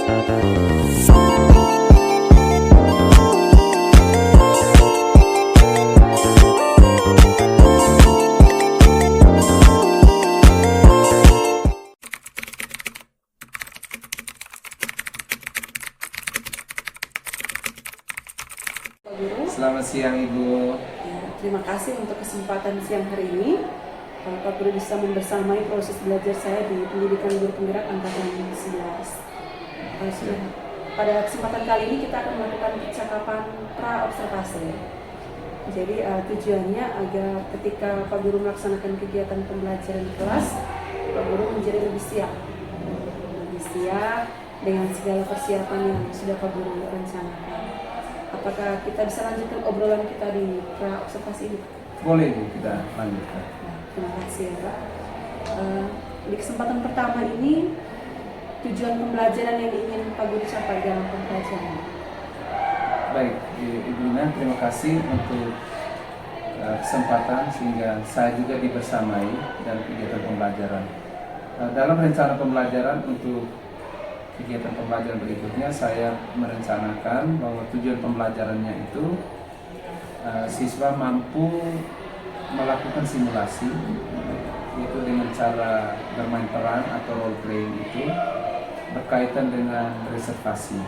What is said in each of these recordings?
Selamat siang Ibu. Ya, terima kasih untuk kesempatan siang hari ini. Pak Guru bisa membersamai proses belajar saya di pendidikan guru penggerak angkatan 11. Pada kesempatan kali ini kita akan melakukan percakapan pra-observasi. Jadi tujuannya agar ketika Pak Guru melaksanakan kegiatan pembelajaran di kelas, Pak Guru menjadi lebih siap dengan segala persiapan yang sudah Pak Guru rencanakan. Apakah kita bisa lanjutkan obrolan kita di pra-observasi ini? Boleh Bu, kita lanjutkan. Terima kasih ya Pak. Di kesempatan pertama ini, tujuan pembelajaran yang ingin Pak Guru capai dalam pembelajaran. Baik, Ibu Ina, terima kasih untuk kesempatan sehingga saya juga dibersamai dalam kegiatan pembelajaran. Dalam rencana pembelajaran untuk kegiatan pembelajaran berikutnya, saya merencanakan bahwa tujuan pembelajarannya itu siswa mampu melakukan simulasi, yaitu dengan cara bermain peran atau role playing itu berkaitan dengan reservasi.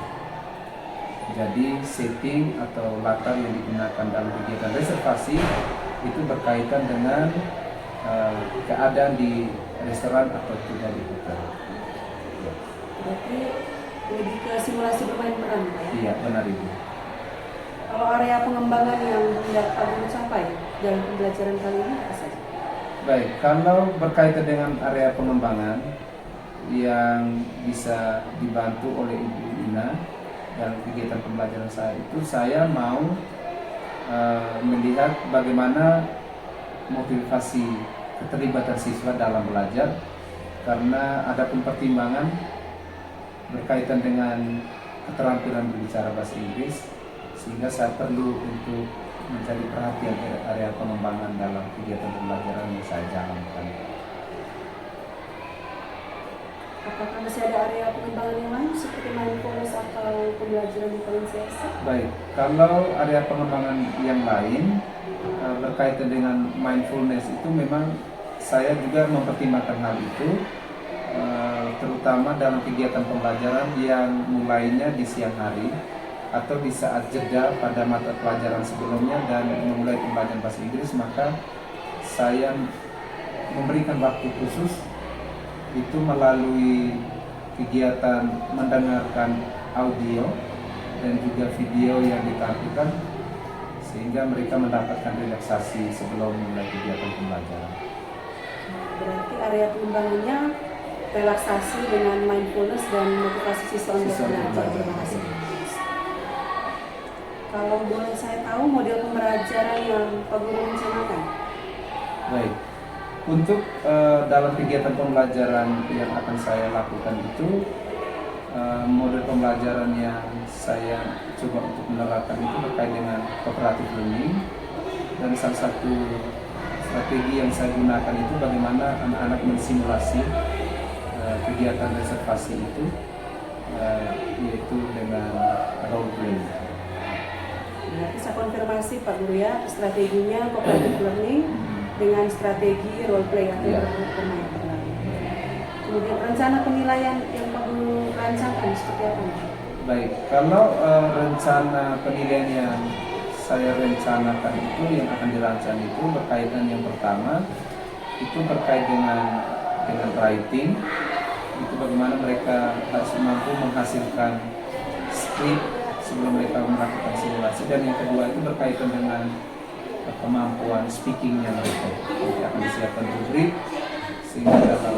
Jadi setting atau latar yang digunakan dalam kegiatan reservasi itu berkaitan dengan keadaan di restoran atau tidak di hotel. Berarti lebih ke simulasi bermain peran, Pak ya? Iya, benar Ibu. Kalau area pengembangan yang hendak Pak Guru capai dalam pembelajaran kali ini apa saja? Baik, kalau berkaitan dengan area pengembangan yang bisa dibantu oleh Ibu Ina dalam kegiatan pembelajaran saya itu, saya mau melihat bagaimana motivasi keterlibatan siswa dalam belajar, karena ada pertimbangan berkaitan dengan keterampilan berbicara bahasa Inggris, sehingga saya perlu untuk mencari perhatian area pengembangan dalam kegiatan pembelajaran yang saya jalankan. Apakah masih ada area pengembangan yang lain seperti mindfulness atau pembelajaran diferensiasi? Baik, kalau area pengembangan yang lain berkaitan dengan mindfulness itu memang saya juga mempertimbangkan hal itu, terutama dalam kegiatan pembelajaran yang mulainya di siang hari atau di saat jeda pada mata pelajaran sebelumnya dan memulai pembelajaran bahasa Inggris, maka saya memberikan waktu khusus itu melalui kegiatan mendengarkan audio dan juga video yang ditampilkan, sehingga mereka mendapatkan relaksasi sebelum memulai kegiatan pembelajaran. Berarti area pengembangannya relaksasi dengan mindfulness dan motivasi siswa untuk belajar bahasa Inggris. Kalau boleh saya tahu model pembelajaran yang Pak Guru rencanakan? Baik, untuk dalam kegiatan pembelajaran yang akan saya lakukan itu, model pembelajaran yang saya coba untuk menerapkan itu terkait dengan cooperative learning, dan salah satu strategi yang saya gunakan itu bagaimana anak-anak mensimulasi kegiatan reservasi itu, yaitu dengan role playing. Berarti saya konfirmasi Pak Guru ya, strateginya cooperative learning dengan strategi role play atau bermain peran. Kemudian rencana penilaian yang Pak Guru rancangkan seperti apa? Baik, kalau rencana penilaian yang saya rencanakan itu, yang akan dirancang itu berkaitan, yang pertama itu terkait dengan writing, itu bagaimana mereka harus mampu menghasilkan skrip sebelum mereka melakukan simulasi, dan yang kedua itu berkaitan dengan kemampuan speakingnya mereka. Nanti akan disiapkan rubrik sehingga dalam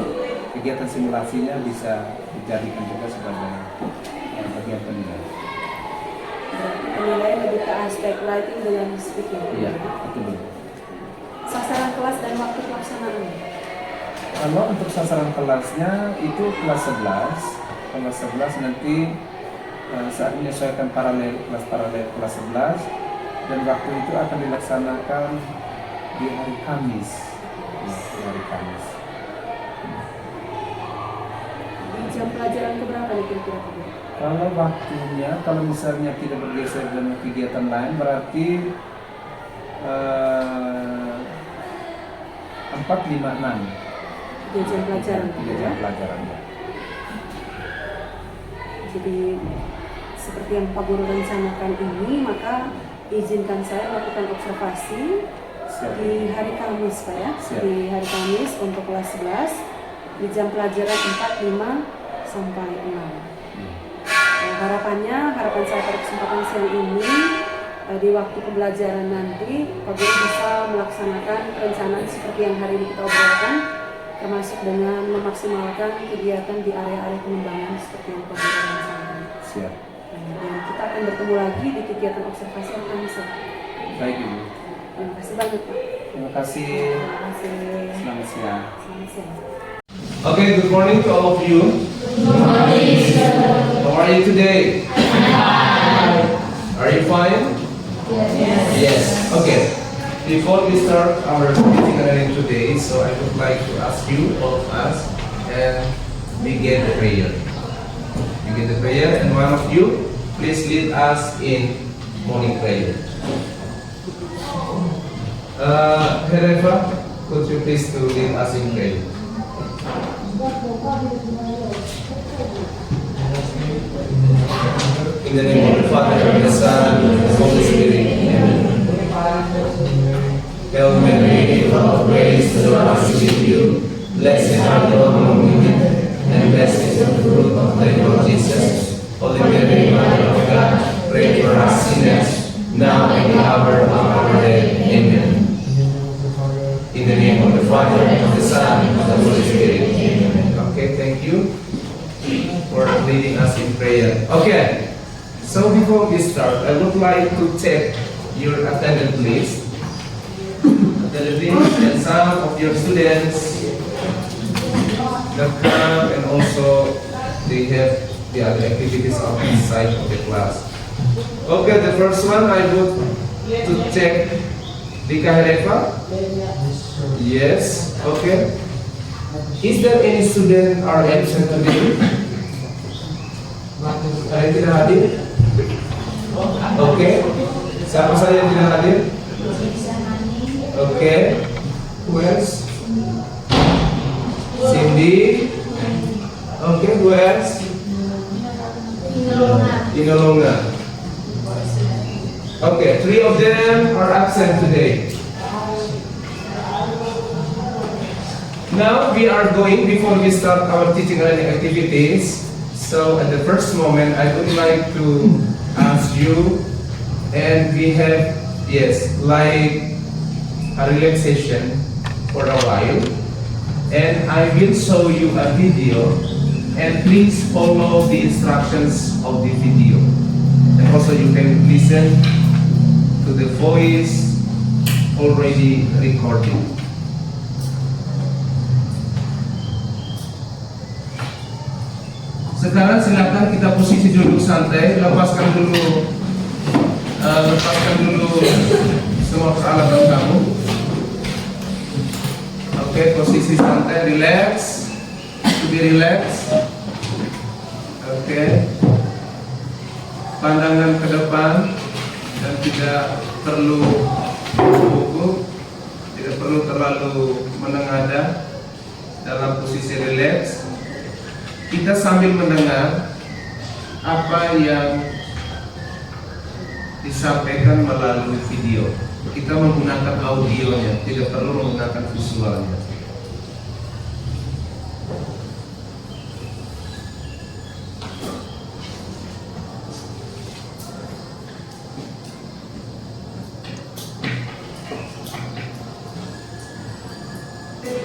kegiatan simulasinya bisa dijadikan juga sebagai bagian penilaian. Penilaian lebih ke aspek writing dengan speaking. Iya, betul. Sasaran kelas dan waktu pelaksanaan. Kalau untuk sasaran kelasnya itu kelas 11 nanti saat menyesuaikan kelas paralel kelas 11, dan waktu itu akan dilaksanakan di hari Kamis. Ya, di hari Kamis. Di jam pelajaran keberapa hari kira-kira Pak Guru? Kalau waktunya, kalau misalnya tidak bergeser dengan kegiatan lain, berarti 4, 5, 6. 3 jam pelajaran Pak 3 Guru jam ya? pelajaran ya. Jadi seperti yang Pak Guru rencanakan ini, maka izinkan saya melakukan observasi Siap. di hari Kamis Pak ya. Siap. Di hari Kamis untuk kelas 11 di jam pelajaran 4, 5 sampai 6. Harapan saya pada kesempatan siang ini di waktu pembelajaran nanti Pak Guru bisa melaksanakan perencanaan seperti yang hari ini kita obrolkan, termasuk dengan memaksimalkan kegiatan di area-area pengembangan seperti yang Pak Guru rencanakan. Siap. Dan kita akan bertemu lagi di kegiatan observasi yang Kamis. Baik Ibu. Terima kasih banyak Pak. Terima kasih. Terima kasih. Selamat siang. Selamat siang. Okay, good morning to all of you. Good morning, sir. How are you today? Are you fine? Yes. Yes. Okay. Before we start our meeting learning today, so I would like to ask you, all of us, and begin the prayer. Begin the prayer, and one of you, please lead us in morning prayer. Hereva, could you please to lead us in prayer? In the name of the Father, the Son, and the Holy Spirit. Amen. Hail Mary, full of grace, the Lord is with you. Blessed are you among women, and blessed is the fruit of thy womb, Jesus. Holy Mary, Mother of God, pray for us sinners, now and in the hour of our death. Amen. In the name of the Father, of the Son, and of the Holy Spirit. Amen. Okay, thank you for leading us in prayer. Okay, so before we start, I would like to check your attendance list. And some of your students that come, and also they have the other activities outside of the class. Okay, the first one I would to check Dika Hereva. Yes, okay. Is there any student are absent today? Ada yang tidak hadir? Oke. Siapa saja yang tidak hadir? Oke. Who else? Cindy. Oke, who else? Inolonga. Okay, 3 of them are absent today. Now we are going, before we start our teaching and learning activities, so at the first moment I would like to ask you, and we have, yes, like a relaxation for a while, and I will show you a video, and please follow the instructions of the video, and also you can listen to the voice already recorded. Sekarang silakan kita posisi duduk santai, lepaskan dulu semua peralatan kamu. Oke, posisi santai, relax, to be relax. Oke, pandangan ke depan dan tidak perlu buku, tidak perlu terlalu menengadah, dalam posisi relax. Kita sambil mendengar apa yang disampaikan melalui video. Kita menggunakan audionya, tidak perlu menggunakan visualnya.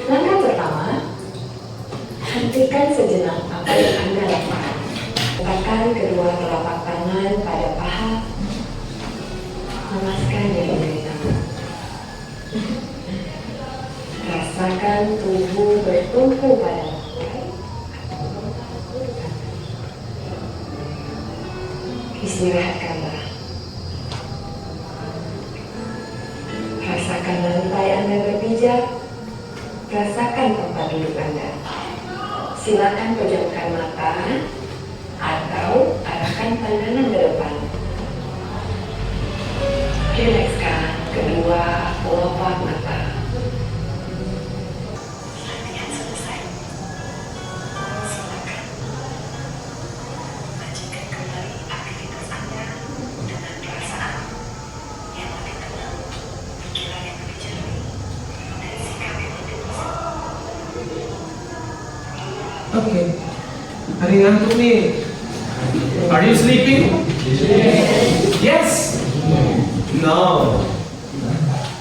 Langkah pertama, hentikan sejenak apa yang Anda lakukan. Letakkan kedua telapak tangan pada paha, hamaskannya dari tangan. Rasakan tubuh bertumpu pada lantai. Istirahatkanlah. Rasakan lantai Anda berpijak. Rasakan tempat duduk Anda. Silakan pejamkan mata mengarahkan pandangan ke depan. Rilekskan kedua kelopak mata. Latihan selesai. Silakan lanjutkan kembali aktivitas Anda dengan perasaan yang lebih tenang, pikiran yang lebih jernih, dan sikap yang lebih tenang. Oke. Ada yang ngantuk nih? Are you sleeping? Yes. No.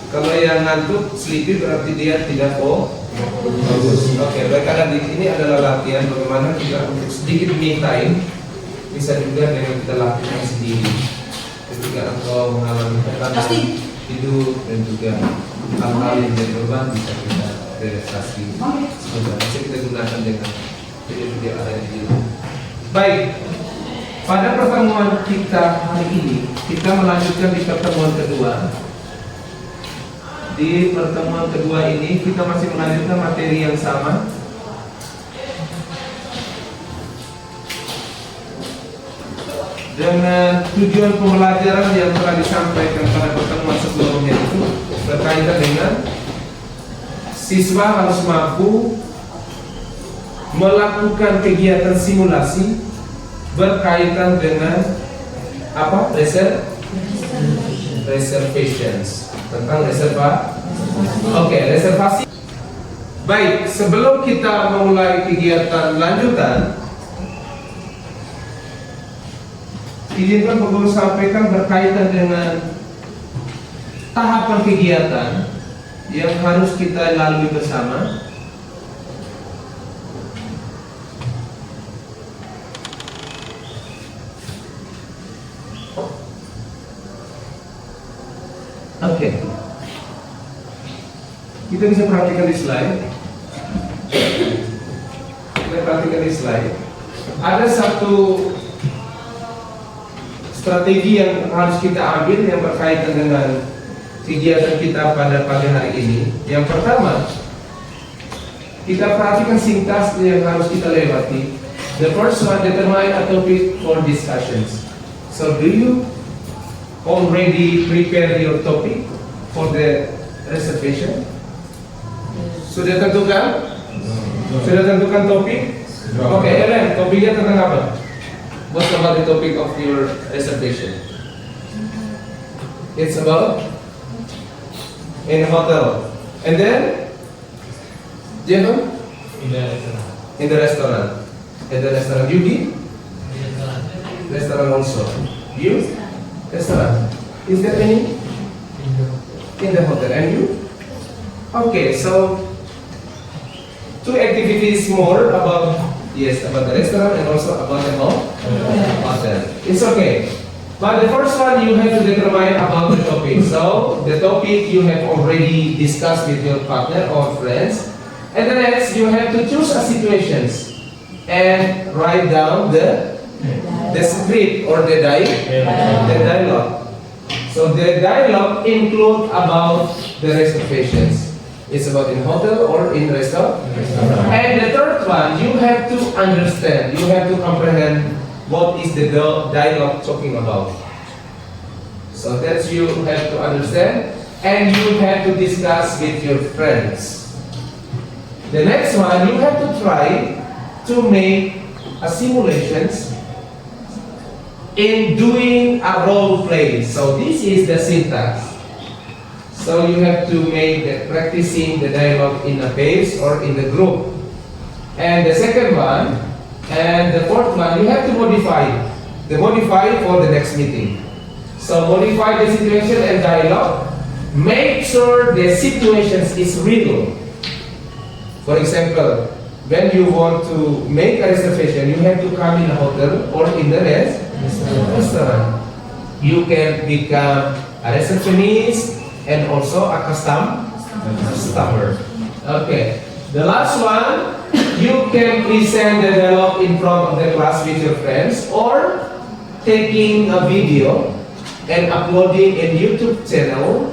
Kalau yang ngantuk, sleepy berarti dia tidak bagus. Oke, baik, karena di ini adalah latihan bagaimana kita untuk sedikit me time bisa juga dengan kita lakukan sendiri. Ketika engkau mengalami tekanan hidup dan juga hal-hal yang jadi beban bisa kita relaksasi. Semoga bisa kita gunakan dengan video-video ada di sini. Baik. Pada pertemuan kita hari ini, kita melanjutkan di pertemuan kedua. Di pertemuan kedua ini, kita masih melanjutkan materi yang sama. Dengan tujuan pembelajaran yang telah disampaikan pada pertemuan sebelumnya itu berkaitan dengan siswa harus mampu melakukan kegiatan simulasi berkaitan dengan apa? Reservations. Tentang reservasi. Baik, sebelum kita memulai kegiatan lanjutan, izinkan Guru sampaikan berkaitan dengan tahapan kegiatan yang harus kita lalui bersama. Oke. Kita bisa perhatikan di slide. Ada satu strategi yang harus kita ambil yang berkaitan dengan kegiatan kita pada pagi hari ini. Yang pertama, kita perhatikan sintas yang harus kita lewati. The first one, determine a topic for discussions. So, do you already prepare your topic for the reservation? Sudah tentukan? Sudah tentukan topik? Oke, Ellen, topiknya tentang apa? What's about the topic of your reservation? It's about in a hotel. And then, Jeff? In the restaurant. At the restaurant. You di? Restaurant also. You? Restaurant. Is there any? In the hotel. And you? Okay, so two activities more about about the restaurant and also about the hotel. It's okay. But the first one you have to determine about the topic. So the topic you have already discussed with your partner or friends. And the next you have to choose a situations and write down the script or the dialogue. So the dialogue include about the reservations. It's about in hotel or in restaurant. And the third one, you have to understand, you have to comprehend what is the dialogue talking about. So that you have to understand and you have to discuss with your friends. The next one, you have to try to make a simulations in doing a role play. So this is the syntax. So you have to make practicing the dialogue in a base or in the group. And the second one, and the fourth one, you have to modify for the next meeting. So modify the situation and dialogue. Make sure the situations is real. For example, when you want to make a reservation, you have to come in a hotel or in the restaurant. You can become a receptionist and also a customer. Okay. The last one, you can present the dialogue in front of the class with your friends or taking a video and uploading in YouTube channel.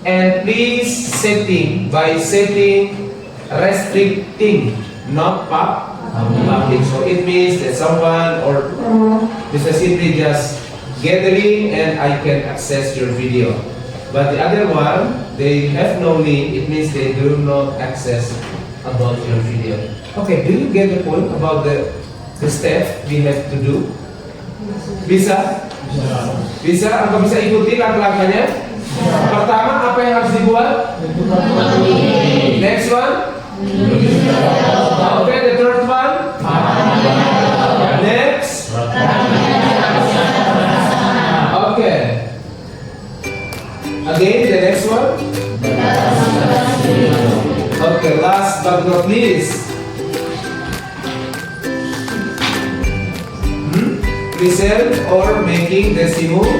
And please setting restricting, not Public. So it means that someone or this is simply just gathering and I can access your video. But the other one, they have no link. It means they do not access about your video. Okay, do you get the point about the step we have to do? Bisa? Bisa? Apa bisa ikuti langkah-langkahnya? Pertama, apa yang harus dibuat? Next one? Okay, the third one? Next? Okay. Again, the next one? Okay, last but not least. Present or making the simulations.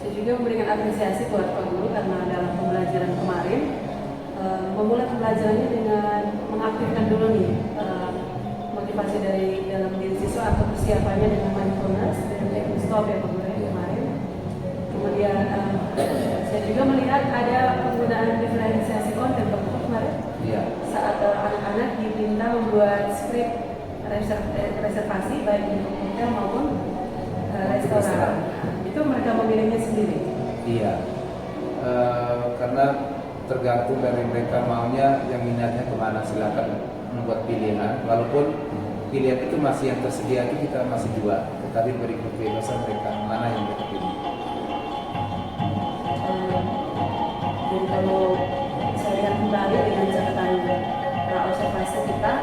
Saya juga memberikan apresiasi buat Pak Guru karena dalam pembelajaran kemarin memulai pembelajarannya dengan mengaktifkan dulu nih motivasi dari dalam diri siswa atau persiapannya dengan mindfulness dan teknik stop ya Pak Guru ya, kemarin. Kemudian saya juga melihat ada penggunaan diferensiasi konten Pak Guru kemarin. Iya. Saat anak-anak diminta membuat skrip reservasi baik untuk hotel maupun restoran. Itu mereka memilihnya sendiri. Iya. Karena tergantung dari mereka maunya, yang minatnya kemana, silakan membuat pilihan. Walaupun pilihan itu masih yang tersedia itu kita masih jual, tetapi beri kebebasan mereka mana yang mereka pilih. Dan kalau saya lihat kembali dengan catatan observasi kita,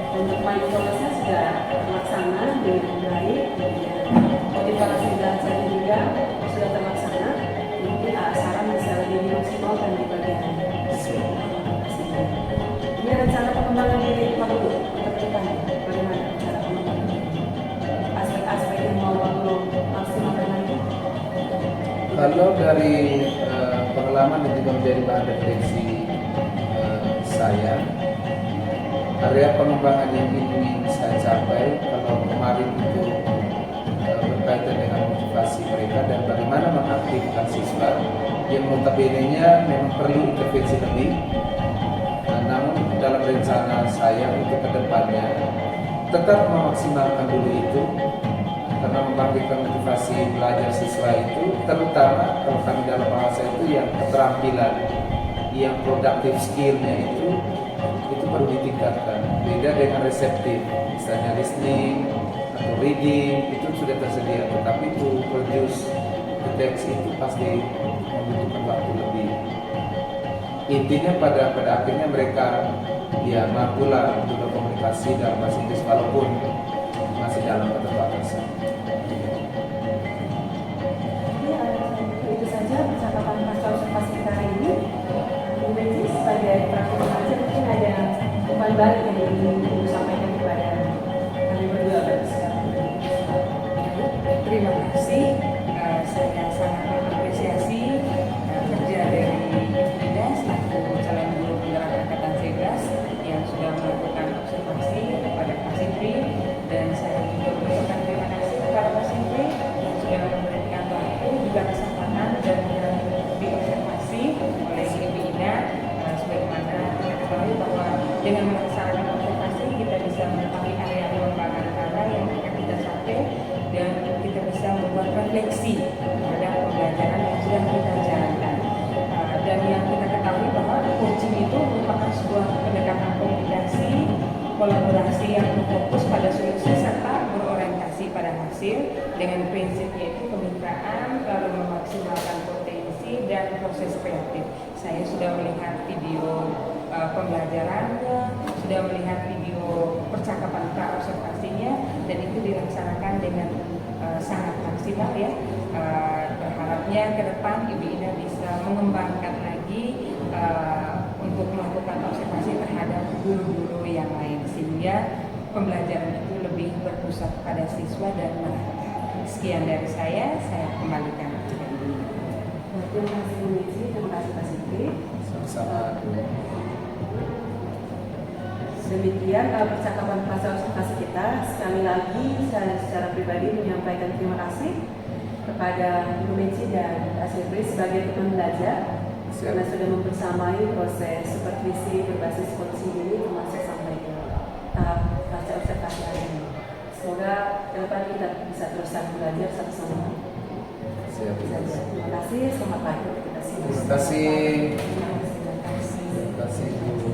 untuk mindfulness-nya sudah terlaksana dengan baik, kemudian motivasi belajarnya juga sudah terlaksana. Mungkin saran bisa lebih dimaksimalkan di bagian ini rencana pengembangan diri Pak Guru untuk depan. Bagaimana cara pengembangan aspek-aspek yang mau Pak Guru maksimalkan lagi? Kalau dari pengalaman dan juga menjadi bahan refleksi saya, area pengembangan yang ingin saya capai kalau kemarin itu berkaitan dengan motivasi mereka dan bagaimana mengaktifkan siswa yang notabene-nya memang perlu intervensi lebih. Namun dalam rencana saya untuk kedepannya tetap memaksimalkan dulu itu, karena membangkitkan motivasi belajar siswa itu, terutama kalau kami dalam bahasa itu yang keterampilan, yang produktif skillnya itu perlu ditingkatkan. Beda dengan reseptif, misalnya listening atau reading itu sudah tersedia, tetapi to produce the text itu pasti membutuhkan waktu lebih. Intinya pada akhirnya mereka ya mampulah untuk berkomunikasi dalam bahasa Inggris walaupun masih dalam keterbatasan. Itu saja percakapan pasca observasi kita hari ini. Mungkin sebagai praktik saja mungkin ada umpan balik yang ingin Ibu sampaikan kepada kami berdua sekarang. Terima kasih. Saya sangat mengapresiasi kerja dari Ida selaku calon guru penggerak angkatan 11 yang sudah melakukan observasi kepada Pak Sintri, dan saya juga mengucapkan terima kasih kepada Pak Sintri yang sudah memberikan waktu juga kesempatan dan diobservasi oleh Ibu Ida. Sebagaimana kita ketahui bahwa dengan melaksanakan observasi kita bisa mengetahui area pengembangan cara yang akan kita capai dan kita bisa membuat refleksi terhadap pembelajaran yang sudah kita jalankan. Dan yang kita ketahui bahwa coaching itu merupakan sebuah pendekatan komunikasi, kolaborasi yang berfokus pada solusi serta berorientasi pada hasil dengan prinsip yaitu kemitraan, lalu memaksimalkan potensi dan proses kreatif. Saya sudah melihat video pembelajarannya, sudah melihat video percakapan observasinya, dan itu dilaksanakan dengan sangat maksimal ya. Berharapnya ke depan Ibu Ida bisa mengembangkan lagi untuk melakukan observasi terhadap guru-guru yang lain sehingga pembelajaran itu lebih berpusat pada siswa dan masyarakat. Sekian dari saya kembalikan. Terima kasih Bu Mizi, terima kasih Pak Sintri. Sama-sama. Demikian percakapan pasca observasi kita. Sekali lagi saya secara pribadi menyampaikan terima kasih kepada Bu Mizi dan Pak Sintri sebagai teman belajar karena sudah membersamai proses supervisi berbasis coaching ini termasuk sampai ke tahap pasca observasi hari ini. Semoga ke depan kita bisa terus belajar satu sama lain. Terima kasih, selamat pagi untuk kita semua. Terima kasih. Terima kasih. Terima kasih Bu.